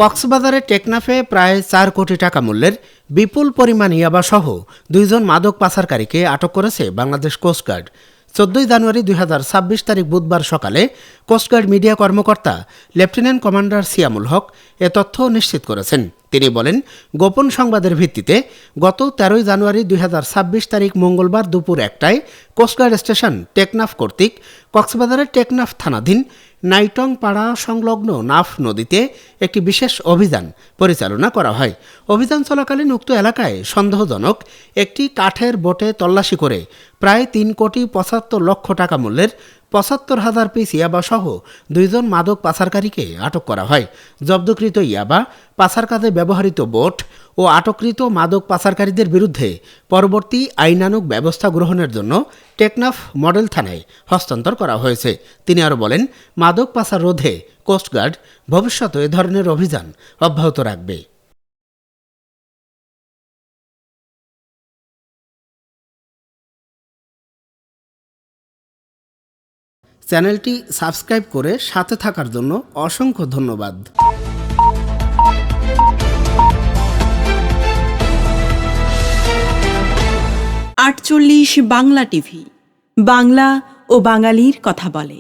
কক্সবাজারের টেকনাফে প্রায় ৪ কোটি টাকা মূল্যের বিপুল পরিমাণ ইয়াবাসহ ২ জন মাদক পাচারকারীকে আটক করেছে বাংলাদেশ কোস্টগার্ড। ১৪ জানুয়ারি ২০২৬ তারিখ বুধবার সকালে কোস্টগার্ড মিডিয়া কর্মকর্তা লেফটেন্যান্ট কমান্ডার সিয়ামুল হক এ তথ্য নিশ্চিত করেছেন। তিনি বলেন, গোপন সংবাদের ভিত্তিতে গত ১৩ জানুয়ারি ২০২৬ তারিখ মঙ্গলবার দুপুর ১টায় কোস্টগার্ড স্টেশন টেকনাফ কর্তৃক কক্সবাজারের টেকনাফ থানাধীন নাইটং পাড়া সংলগ্ন নাফ নদীতে একটি বিশেষ অভিযান পরিচালনা করা হয়। অভিযান চলাকালীন উক্ত এলাকায় সন্দেহজনক একটি কাঠের বোটে তল্লাশি করে প্রায় ৩,৭৫ লক্ষ টাকা মূল্যের ৭৫,০০০ পিস ইয়াবাসহ ২ জন মাদক পাচারকারীকে আটক করা হয়। জব্দকৃত ইয়াবা, পাচার কাজে ব্যবহৃত বোট ও আটককৃত মাদক পাচারকারীদের বিরুদ্ধে পরবর্তী আইনানুগ ব্যবস্থা গ্রহণের জন্য টেকনাফ মডেল থানায় হস্তান্তর করা হয়েছে। তিনি আরও বলেন, মাদক পাচার রোধে কোস্টগার্ড ভবিষ্যতে এ ধরনের অভিযান অব্যাহত রাখবে। চ্যানেলটি সাবস্ক্রাইব করে সাথে থাকার জন্য অসংখ্য ধন্যবাদ। ৪৮ বাংলা টিভি, বাংলা ও বাঙালির কথা বলে।